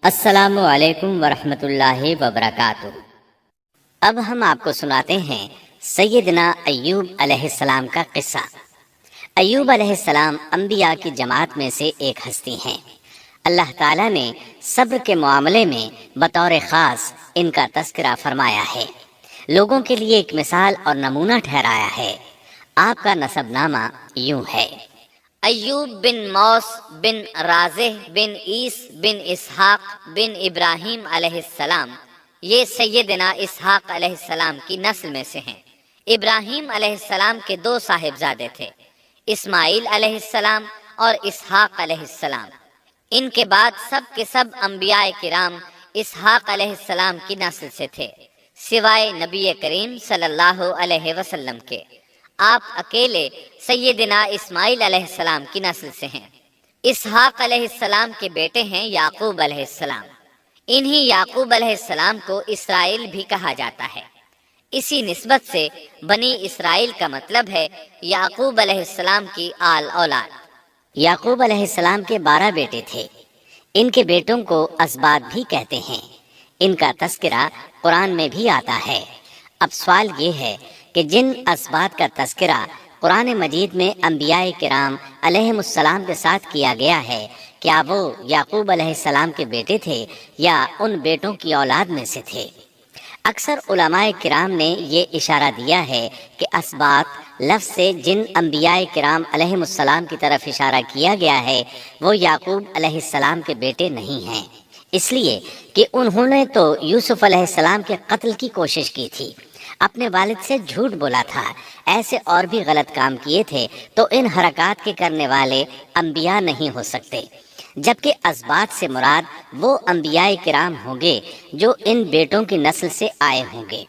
السلام علیکم ورحمۃ اللہ وبرکاتہ۔ اب ہم آپ کو سناتے ہیں سیدنا ایوب علیہ السلام کا قصہ۔ ایوب علیہ السلام انبیاء کی جماعت میں سے ایک ہستی ہیں۔ اللہ تعالیٰ نے صبر کے معاملے میں بطور خاص ان کا تذکرہ فرمایا ہے، لوگوں کے لیے ایک مثال اور نمونہ ٹھہرایا ہے۔ آپ کا نسب نامہ یوں ہے: ایوب بن موس بن رازح بن عیس بن اسحاق بن ابراہیم علیہ السلام، یہ سیدنا اسحاق علیہ السلام کی نسل میں سے ہیں۔ ابراہیم علیہ السلام کے دو صاحبزادے تھے، اسماعیل علیہ السلام اور اسحاق علیہ السلام۔ ان کے بعد سب کے سب انبیاء کرام اسحاق علیہ السلام کی نسل سے تھے، سوائے نبی کریم صلی اللہ علیہ وسلم کے۔ آپ اکیلے سیدنا اسماعیل علیہ السلام کی نسل سے ہیں۔ اسحاق علیہ السلام کے بیٹے ہیں یعقوب علیہ السلام۔ انہی یعقوب علیہ السلام کو اسرائیل بھی کہا جاتا ہے۔ اسی نسبت سے بنی اسرائیل کا مطلب ہے یعقوب علیہ السلام کی آل اولاد۔ یعقوب علیہ السلام کے 12 بیٹے تھے۔ ان کے بیٹوں کو اسباط بھی کہتے ہیں۔ ان کا تذکرہ قرآن میں بھی آتا ہے۔ اب سوال یہ ہے کہ جن اسباط کا تذکرہ قرآن مجید میں انبیاء کرام علیہم السلام کے ساتھ کیا گیا ہے، کیا وہ یعقوب علیہ السلام کے بیٹے تھے یا ان بیٹوں کی اولاد میں سے تھے؟ اکثر علماء کرام نے یہ اشارہ دیا ہے کہ اسباط لفظ سے جن انبیاء کرام علیہم السلام کی طرف اشارہ کیا گیا ہے وہ یعقوب علیہ السلام کے بیٹے نہیں ہیں، اس لیے کہ انہوں نے تو یوسف علیہ السلام کے قتل کی کوشش کی تھی، اپنے والد سے جھوٹ بولا تھا، ایسے اور بھی غلط کام کیے تھے، تو ان حرکات کے کرنے والے انبیاء نہیں ہو سکتے، جبکہ اسباط سے مراد وہ انبیاء کرام ہوں گے جو ان بیٹوں کی نسل سے آئے ہوں گے۔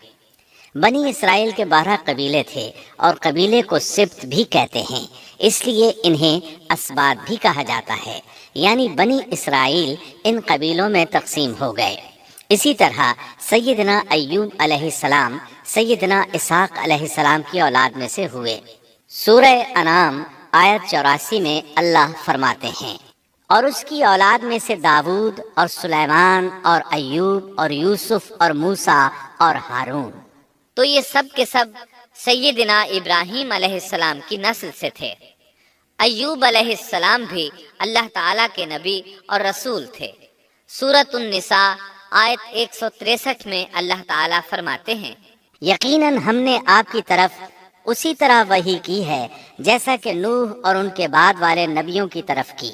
بنی اسرائیل کے 12 قبیلے تھے اور قبیلے کو سبط بھی کہتے ہیں، اس لیے انہیں اسباط بھی کہا جاتا ہے، یعنی بنی اسرائیل ان قبیلوں میں تقسیم ہو گئے۔ اسی طرح سیدنا ایوب علیہ السلام سیدنا اسحاق علیہ السلام کی اولاد میں سے ہوئے۔ سورہ انعام آیت 84 میں اللہ فرماتے ہیں: اور اس کی اولاد میں سے داؤد اور سلیمان اور ایوب اور یوسف اور موسیٰ اور ہارون۔ تو یہ سب کے سب سیدنا ابراہیم علیہ السلام کی نسل سے تھے۔ ایوب علیہ السلام بھی اللہ تعالیٰ کے نبی اور رسول تھے۔ سورۃ النساء آیت 163 میں اللہ تعالیٰ فرماتے ہیں: یقیناً ہم نے آپ کی طرف اسی طرح وحی کی ہے جیسا کہ نوح اور ان کے بعد والے نبیوں کی طرف کی،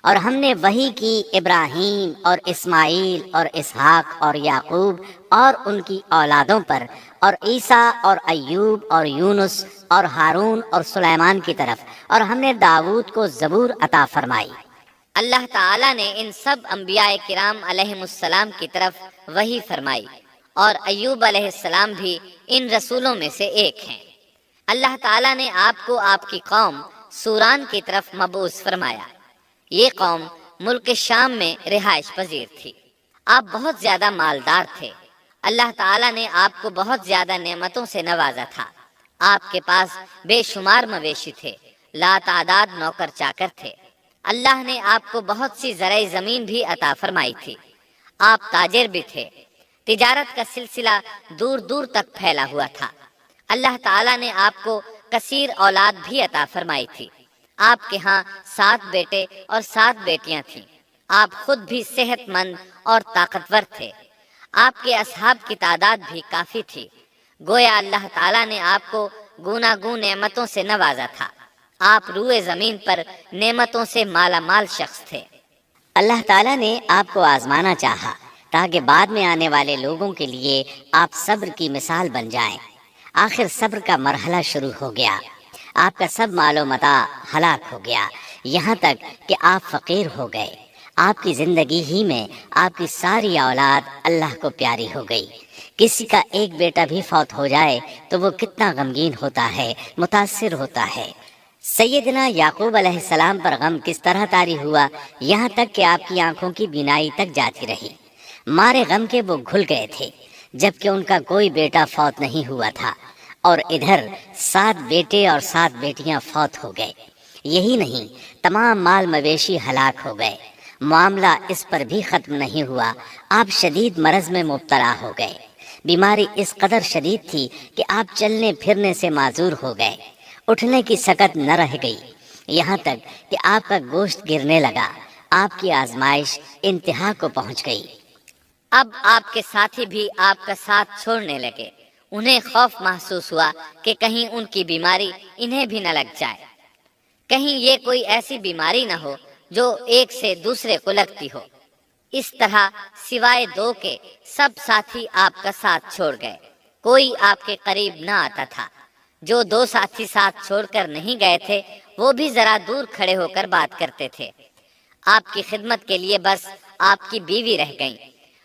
اور ہم نے وحی کی ابراہیم اور اسماعیل اور اسحاق اور یعقوب اور ان کی اولادوں پر، اور عیسیٰ اور ایوب اور یونس اور ہارون اور سلیمان کی طرف، اور ہم نے داؤد کو زبور عطا فرمائی۔ اللہ تعالیٰ نے ان سب انبیاء کرام علیہم السلام کی طرف وحی فرمائی، اور ایوب علیہ السلام بھی ان رسولوں میں سے ایک ہیں۔ اللہ تعالیٰ نے آپ کو آپ کی قوم سوران کی طرف مبعوث فرمایا۔ یہ قوم ملک شام میں رہائش پذیر تھی۔ آپ بہت زیادہ مالدار تھے۔ اللہ تعالیٰ نے آپ کو بہت زیادہ نعمتوں سے نوازا تھا۔ آپ کے پاس بے شمار مویشی تھے، لا تعداد نوکر چاکر تھے۔ اللہ نے آپ کو بہت سی زرعی زمین بھی عطا فرمائی تھی۔ آپ تاجر بھی تھے۔ تجارت کا سلسلہ دور دور تک پھیلا ہوا تھا۔ اللہ تعالیٰ نے آپ کو کثیر اولاد بھی عطا فرمائی تھی۔ آپ کے ہاں 7 بیٹے اور 7 بیٹیاں تھیں۔ آپ خود بھی صحت مند اور طاقتور تھے۔ آپ کے اصحاب کی تعداد بھی کافی تھی۔ گویا اللہ تعالیٰ نے آپ کو گوناگون نعمتوں سے نوازا تھا۔ آپ روئے زمین پر نعمتوں سے مالا مال شخص تھے۔ اللہ تعالیٰ نے آپ کو آزمانا چاہا تاکہ بعد میں آنے والے لوگوں کے لیے آپ صبر کی مثال بن جائیں۔ آخر صبر کا مرحلہ شروع ہو گیا۔ آپ کا سب مال و متاع ہلاک ہو گیا، یہاں تک کہ آپ فقیر ہو گئے۔ آپ کی زندگی ہی میں آپ کی ساری اولاد اللہ کو پیاری ہو گئی۔ کسی کا ایک بیٹا بھی فوت ہو جائے تو وہ کتنا غمگین ہوتا ہے، متاثر ہوتا ہے۔ سیدنا یعقوب علیہ السلام پر غم کس طرح طاری ہوا، یہاں تک کہ آپ کی آنکھوں کی بینائی تک جاتی رہی۔ مارے غم کے وہ گھل گئے تھے، جبکہ ان کا کوئی بیٹا فوت نہیں ہوا تھا، اور ادھر 7 بیٹے اور 7 بیٹیاں فوت ہو گئے۔ یہی نہیں، تمام مال مویشی ہلاک ہو گئے۔ معاملہ اس پر بھی ختم نہیں ہوا، آپ شدید مرض میں مبتلا ہو گئے۔ بیماری اس قدر شدید تھی کہ آپ چلنے پھرنے سے معذور ہو گئے، اٹھنے کی سکت نہ رہ گئی، یہاں تک کہ آپ کا گوشت گرنے لگا۔ آپ کی آزمائش انتہا کو پہنچ گئی۔ اب آپ کے ساتھی بھی آپ کا ساتھ چھوڑنے لگے۔ انہیں خوف محسوس ہوا کہ کہیں ان کی بیماری انہیں بھی نہ لگ جائے، کہیں یہ کوئی ایسی بیماری نہ ہو جو ایک سے دوسرے کو لگتی ہو۔ اس طرح سوائے 2 کے سب ساتھی آپ کا ساتھ چھوڑ گئے، کوئی آپ کے قریب نہ آتا تھا۔ جو 2 ساتھی ساتھ چھوڑ کر نہیں گئے تھے وہ بھی ذرا دور کھڑے ہو کر بات کرتے تھے۔ آپ کی خدمت کے لیے بس آپ کی بیوی رہ گئیں۔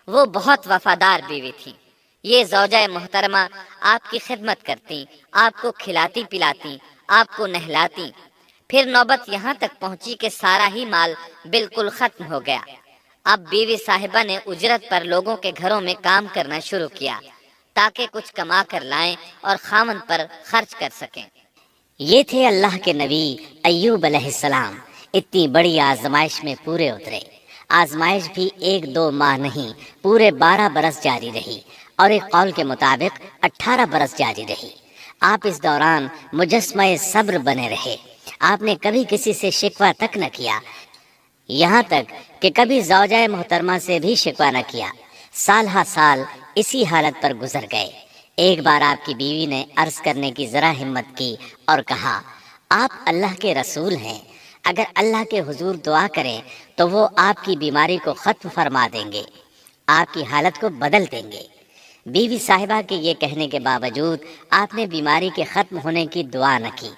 وہ بہت وفادار بیوی تھی۔ یہ زوجہ محترمہ آپ کی خدمت کرتی، آپ کو کھلاتی پلاتی، آپ کو نہلاتی۔ پھر نوبت یہاں تک پہنچی کہ سارا ہی مال بالکل ختم ہو گیا۔ اب بیوی صاحبہ نے اجرت پر لوگوں کے گھروں میں کام کرنا شروع کیا تاکہ کچھ کما کر لائیں اور خاوند پر خرچ کر سکیں۔ یہ تھے اللہ کے نبی ایوب علیہ السلام۔ اتنی بڑی آزمائش میں پورے اترے۔ آزمائش بھی 1-2 ماہ نہیں، پورے 12 برس جاری رہی، اور ایک قول کے مطابق 18 برس جاری رہی۔ آپ اس دوران مجسمہ صبر بنے رہے۔ آپ نے کبھی کسی سے شکوہ تک نہ کیا، یہاں تک کہ کبھی زوجہ محترمہ سے بھی شکوہ نہ کیا۔ سال ہا سال اسی حالت پر گزر گئے۔ ایک بار آپ کی بیوی نے عرض کرنے کی ذرا ہمت کی اور کہا، آپ اللہ کے رسول ہیں، اگر اللہ کے حضور دعا کریں تو وہ آپ کی بیماری کو ختم فرما دیں گے، آپ کی حالت کو بدل دیں گے۔ بیوی صاحبہ کے یہ کہنے کے باوجود آپ نے بیماری کے ختم ہونے کی دعا نہ کی،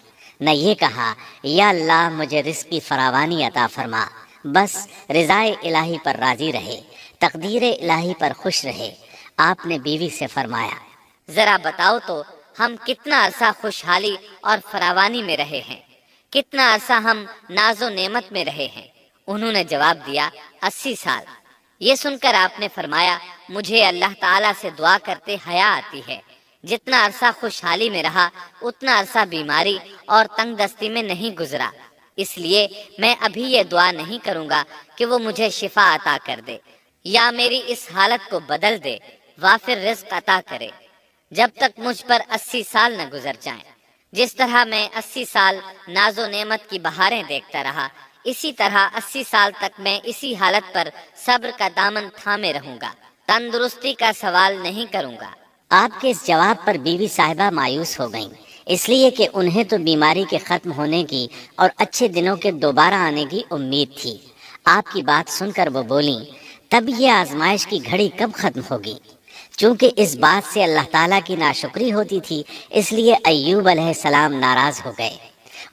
نہ یہ کہا یا اللہ مجھے رزق کی فراوانی عطا فرما۔ بس رضائے الہی پر راضی رہے، تقدیر الہی پر خوش رہے۔ آپ نے بیوی سے فرمایا، ذرا بتاؤ تو ہم کتنا عرصہ خوشحالی اور فراوانی میں رہے ہیں، کتنا عرصہ ہم ناز و نعمت میں رہے ہیں؟ انہوں نے جواب دیا، 80 سال۔ یہ سن کر آپ نے فرمایا، مجھے اللہ تعالیٰ سے دعا کرتے حیا آتی ہے، جتنا عرصہ خوشحالی میں رہا اتنا عرصہ بیماری اور تنگ دستی میں نہیں گزرا، اس لیے میں ابھی یہ دعا نہیں کروں گا کہ وہ مجھے شفا عطا کر دے یا میری اس حالت کو بدل دے، وافر رزق عطا کرے، جب تک مجھ پر 80 سال نہ گزر جائیں۔ جس طرح میں 80 سال ناز و نعمت کی بہاریں دیکھتا رہا، اسی طرح 80 سال تک میں اسی حالت پر صبر کا دامن تھامے رہوں گا، تندرستی کا سوال نہیں کروں گا۔ آپ کے اس جواب پر بیوی صاحبہ مایوس ہو گئیں، اس لیے کہ انہیں تو بیماری کے ختم ہونے کی اور اچھے دنوں کے دوبارہ آنے کی امید تھی۔ آپ کی بات سن کر وہ بولیں، تب یہ آزمائش کی گھڑی کب ختم ہوگی؟ چونکہ اس بات سے اللہ تعالیٰ کی ناشکری ہوتی تھی، اس لیے ایوب علیہ السلام ناراض ہو گئے۔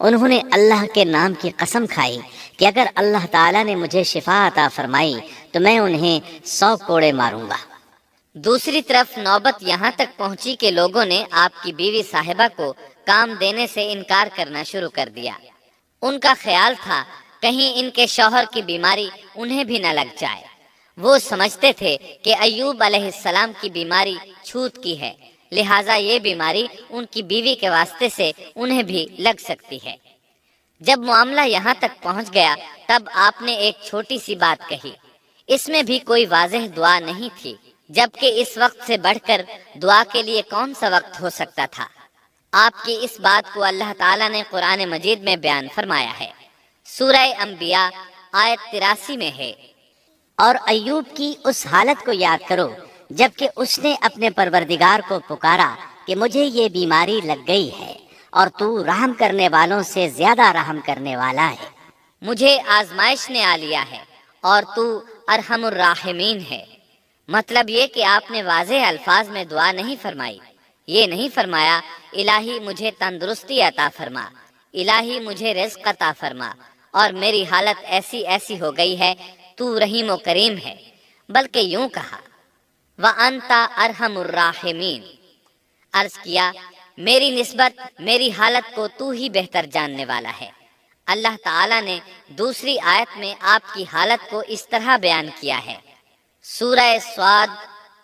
انہوں نے اللہ کے نام کی قسم کھائی کہ اگر اللہ تعالیٰ نے مجھے شفا عطا فرمائی تو میں انہیں 100 کوڑے ماروں گا۔ دوسری طرف نوبت یہاں تک پہنچی کہ لوگوں نے آپ کی بیوی صاحبہ کو کام دینے سے انکار کرنا شروع کر دیا۔ ان کا خیال تھا کہیں ان کے شوہر کی بیماری انہیں بھی نہ لگ جائے۔ وہ سمجھتے تھے کہ ایوب علیہ السلام کی بیماری چھوت کی ہے، لہٰذا یہ بیماری ان کی بیوی کے واسطے سے انہیں بھی لگ سکتی ہے۔ جب معاملہ یہاں تک پہنچ گیا تب آپ نے ایک چھوٹی سی بات کہی، اس میں بھی کوئی واضح دعا نہیں تھی، جبکہ اس وقت سے بڑھ کر دعا کے لیے کون سا وقت ہو سکتا تھا۔ آپ کی اس بات کو اللہ تعالیٰ نے قرآن مجید میں بیان فرمایا ہے۔ سورہ انبیاء آیت 83 میں ہے، اور ایوب کی اس حالت کو یاد کرو جبکہ اس نے اپنے پروردگار کو پکارا کہ مجھے یہ بیماری لگ گئی ہے اور تو رحم کرنے والوں سے زیادہ رحم کرنے والا ہے۔ مجھے آزمائش نے آ لیا ہے اور تو ارحم الراحمین ہے۔ مطلب یہ کہ آپ نے واضح الفاظ میں دعا نہیں فرمائی، یہ نہیں فرمایا الہی مجھے تندرستی عطا فرما، الہی مجھے رزق عطا فرما اور میری حالت ایسی ایسی ہو گئی ہے، تو رحیم و کریم ہے، بلکہ یوں کہا وَأَنْتَ أَرْحَمُ الرَّاحِمِينَ، عرض کیا میری نسبت میری حالت کو تو ہی بہتر جاننے والا ہے۔ اللہ تعالیٰ نے دوسری آیت میں آپ کی حالت کو اس طرح بیان کیا ہے۔ سورہ صاد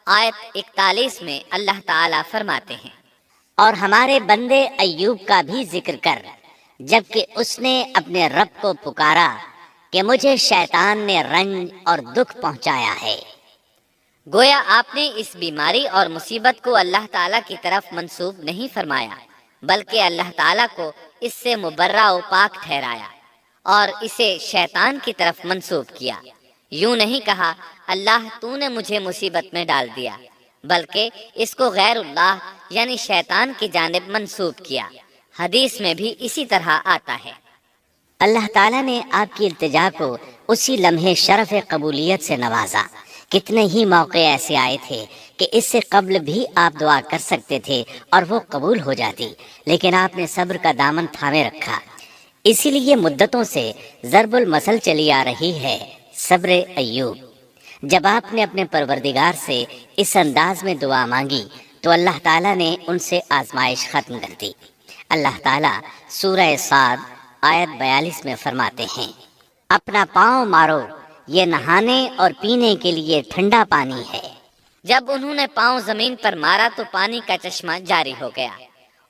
آیت 41 میں اللہ تعالیٰ فرماتے ہیں، اور ہمارے بندے ایوب کا بھی ذکر کر، جبکہ اس نے اپنے رب کو پکارا کہ مجھے شیطان نے رنج اور دکھ پہنچایا ہے۔ گویا آپ نے اس بیماری اور مصیبت کو اللہ تعالیٰ کی طرف منسوب نہیں فرمایا، بلکہ اللہ تعالیٰ کو اس سے مبرہ و پاک ٹھہرایا اور اسے شیطان کی طرف منسوب کیا۔ یوں نہیں کہا اللہ تو نے مجھے مصیبت میں ڈال دیا، بلکہ اس کو غیر اللہ یعنی شیطان کی جانب منسوب کیا۔ حدیث میں بھی اسی طرح آتا ہے۔ اللہ تعالیٰ نے آپ کی التجا کو اسی لمحے شرف قبولیت سے نوازا۔ کتنے ہی موقع ایسے آئے تھے کہ اس سے قبل بھی آپ دعا کر سکتے تھے اور وہ قبول ہو جاتی، لیکن آپ نے صبر کا دامن تھامے رکھا۔ اسی لیے مدتوں سے ضرب المثل چلی آ رہی ہے صبر ایوب۔ جب آپ نے اپنے پروردگار سے اس انداز میں دعا مانگی تو اللہ تعالیٰ نے ان سے آزمائش ختم کر دی۔ اللہ تعالیٰ سورہ صاد آیت 42 میں فرماتے ہیں، اپنا پاؤں مارو، یہ نہانے اور پینے کے لیے ٹھنڈا پانی ہے۔ جب انہوں نے پاؤں زمین پر مارا تو پانی کا چشمہ جاری ہو گیا۔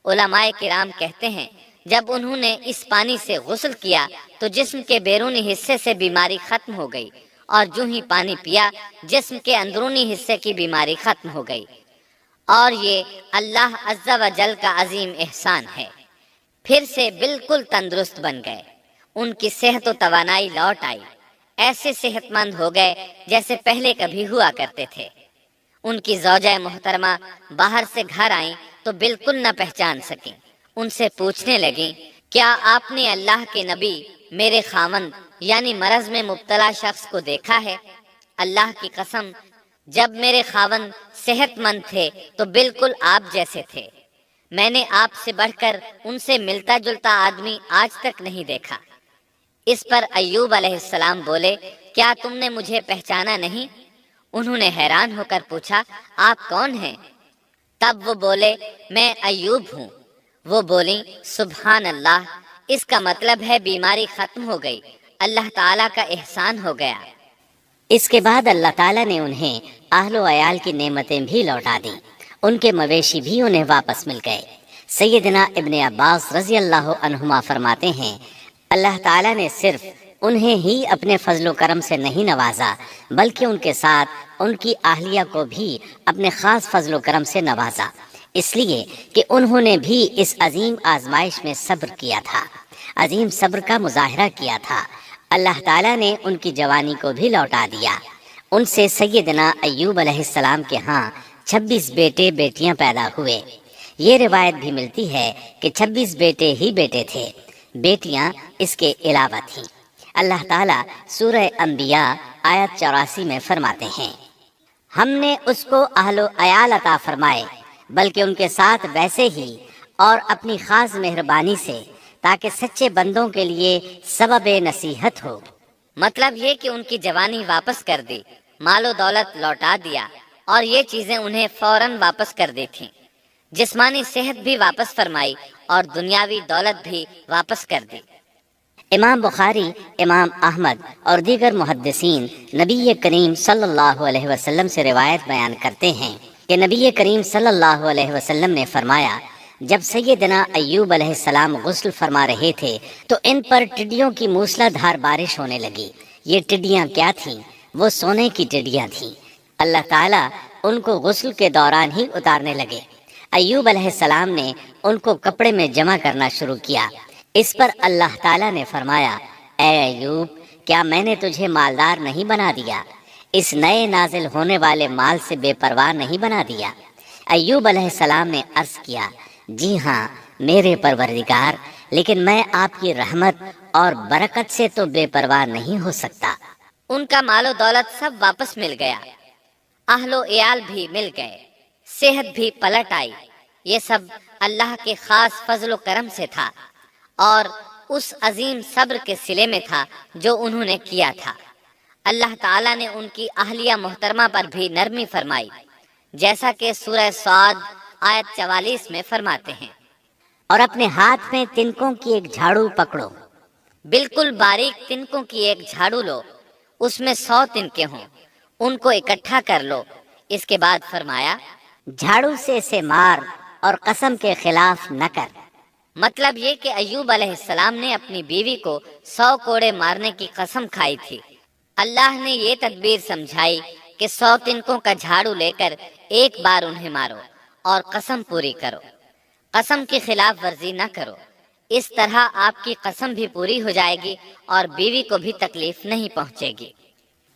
علماء کرام کہتے ہیں جب انہوں نے اس پانی سے غسل کیا تو جسم کے بیرونی حصے سے بیماری ختم ہو گئی، اور جو ہی پانی پیا جسم کے اندرونی حصے کی بیماری ختم ہو گئی، اور یہ اللہ عز و جل کا عظیم احسان ہے۔ پھر سے بالکل تندرست بن گئے، ان کی صحت و توانائی لوٹ آئی، ایسے صحت مند ہو گئے جیسے پہلے کبھی ہوا کرتے تھے۔ ان کی زوجہ محترمہ باہر سے گھر آئیں تو بالکل نہ پہچان سکیں۔ ان سے پوچھنے لگیں، کیا آپ نے اللہ کے نبی میرے خاوند یعنی مرض میں مبتلا شخص کو دیکھا ہے؟ اللہ کی قسم، جب میرے خاوند صحت مند تھے تو بالکل آپ جیسے تھے۔ میں نے آپ سے بڑھ کر ان سے ملتا جلتا آدمی آج تک نہیں دیکھا۔ اس پر ایوب علیہ السلام بولے، کیا تم نے مجھے پہچانا نہیں؟ انہوں نے حیران ہو کر پوچھا، آپ کون ہیں؟ تب وہ بولے، میں ایوب ہوں۔ وہ بولیں، سبحان اللہ، اس کا مطلب ہے بیماری ختم ہو گئی، اللہ تعالیٰ کا احسان ہو گیا۔ اس کے بعد اللہ تعالیٰ نے انہیں اہل و عیال کی نعمتیں بھی لوٹا دیں، ان کے مویشی بھی انہیں واپس مل گئے۔ سیدنا ابن عباس رضی اللہ عنہما فرماتے ہیں، اللہ تعالیٰ نے صرف انہیں ہی اپنے فضل و کرم سے نہیں نوازا، بلکہ ان کے ساتھ ان کی اہلیہ کو بھی اپنے خاص فضل و کرم سے نوازا، اس لیے کہ انہوں نے بھی اس عظیم آزمائش میں صبر کیا تھا، عظیم صبر کا مظاہرہ کیا تھا۔ اللہ تعالیٰ نے ان کی جوانی کو بھی لوٹا دیا۔ ان سے سیدنا ایوب علیہ السلام کے ہاں 26 بیٹے بیٹیاں پیدا ہوئے۔ یہ روایت بھی ملتی ہے کہ 26 بیٹے ہی بیٹے تھے، بیٹیاں اس کے علاوہ تھیں۔ اللہ تعالیٰ سورہ انبیاء آیت 84 میں فرماتے ہیں، ہم نے اس کو اہل و عیال عطا فرمائے، بلکہ ان کے ساتھ ویسے ہی اور اپنی خاص مہربانی سے، تاکہ سچے بندوں کے لیے سبب نصیحت ہو۔ مطلب یہ کہ ان کی جوانی واپس کر دی، مال و دولت لوٹا دیا، اور یہ چیزیں انہیں فوراً واپس کر دی تھیں۔ جسمانی صحت بھی واپس فرمائی اور دنیاوی دولت بھی واپس کر دی۔ امام بخاری، امام احمد اور دیگر محدثین نبی کریم صلی اللہ علیہ وسلم سے روایت بیان کرتے ہیں کہ نبی کریم صلی اللہ علیہ وسلم نے فرمایا، جب سیدنا ایوب علیہ السلام غسل فرما رہے تھے تو ان پر ٹڈیوں کی موسلا دھار بارش ہونے لگی۔ یہ ٹڈیاں کیا تھیں؟ وہ سونے کی ٹڈیاں تھیں۔ اللہ تعالیٰ ان کو غسل کے دوران ہی اتارنے لگے۔ ایوب علیہ السلام نے ان کو کپڑے میں جمع کرنا شروع کیا۔ اس پر اللہ تعالیٰ نے فرمایا، اے ایوب، کیا میں نے تجھے مالدار نہیں بنا دیا؟ اس نئے نازل ہونے والے مال سے بے پرواہ نہیں بنا دیا؟ ایوب علیہ السلام نے عرض کیا، جی ہاں میرے پروردگار، لیکن میں آپ کی رحمت اور برکت سے تو بے پرواہ نہیں ہو سکتا۔ ان کا مال و دولت سب واپس مل گیا، اہل و عیال بھی مل گئے، صحت بھی پلٹ آئی۔ یہ سب اللہ کے خاص فضل و کرم سے تھا اور اس عظیم صبر کے صلے میں تھا جو انہوں نے کیا تھا۔ اللہ تعالیٰ نے ان کی اہلیہ محترمہ پر بھی نرمی فرمائی، جیسا کہ سورہ صاد آیت 44 میں فرماتے ہیں، اور اپنے ہاتھ میں تنکوں کی ایک جھاڑو پکڑو۔ بالکل باریک تنکوں کی ایک جھاڑو لو، اس میں 100 تنکے ہوں، ان کو اکٹھا کر لو۔ اس کے بعد فرمایا، جھاڑو سے اسے مار اور قسم کے خلاف نہ کر۔ مطلب یہ کہ ایوب علیہ السلام نے اپنی بیوی کو 100 کوڑے مارنے کی قسم کھائی تھی۔ اللہ نے یہ تدبیر سمجھائی کہ 100 تنکوں کا جھاڑو لے کر ایک بار انہیں مارو اور قسم پوری کرو، قسم کی خلاف ورزی نہ کرو، اس طرح آپ کی قسم بھی پوری ہو جائے گی اور بیوی کو بھی تکلیف نہیں پہنچے گی۔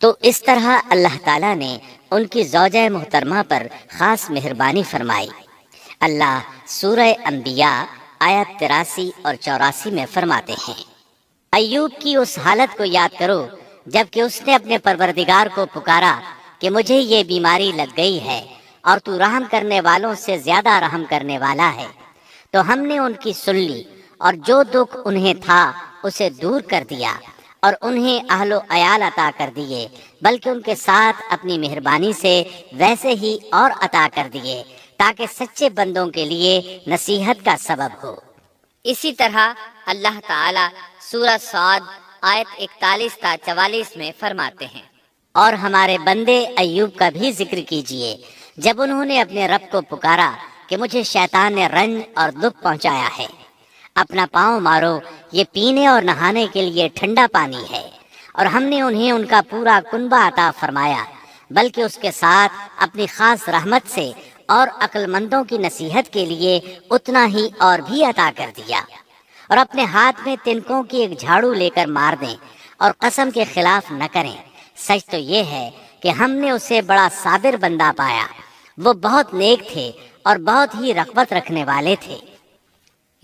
تو اس طرح اللہ تعالیٰ نے ان کی زوجہ محترمہ پر خاص مہربانی فرمائی۔ اللہ سورہ انبیاء آیت 83 اور 84 میں فرماتے ہیں، ایوب کی اس حالت کو یاد کرو جب کہ اس نے اپنے پروردگار کو پکارا کہ مجھے یہ بیماری لگ گئی ہے اور تو رحم کرنے والوں سے زیادہ رحم کرنے والا ہے، تو ہم نے ان کی سن لی اور جو دکھ انہیں تھا اسے دور کر دیا اور انہیں اہل و عیال عطا کر دیے، بلکہ ان کے ساتھ اپنی مہربانی سے ویسے ہی اور عطا کر دیے تاکہ سچے بندوں کے لیے نصیحت کا سبب ہو۔ اسی طرح اللہ تعالی سورہ صاد آیت 41 تا 44 میں فرماتے ہیں، اور ہمارے بندے ایوب کا بھی ذکر کیجئے جب انہوں نے اپنے رب کو پکارا کہ مجھے شیطان نے رنج اور دکھ پہنچایا ہے، اپنا پاؤں مارو، یہ پینے اور نہانے کے لیے ٹھنڈا پانی ہے، اور ہم نے انہیں ان کا پورا کنبہ عطا فرمایا، بلکہ اس کے ساتھ اپنی خاص رحمت سے اور عقل مندوں کی نصیحت کے لیے اتنا ہی اور بھی عطا کر دیا، اور اپنے ہاتھ میں تنکوں کی ایک جھاڑو لے کر مار دیں اور قسم کے خلاف نہ کریں۔ سچ تو یہ ہے کہ ہم نے اسے بڑا صابر بندہ پایا، وہ بہت نیک تھے اور بہت ہی رغبت رکھنے والے تھے۔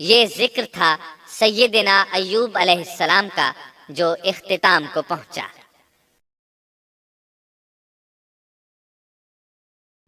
یہ ذکر تھا سیدنا ایوب علیہ السلام کا جو اختتام کو پہنچا۔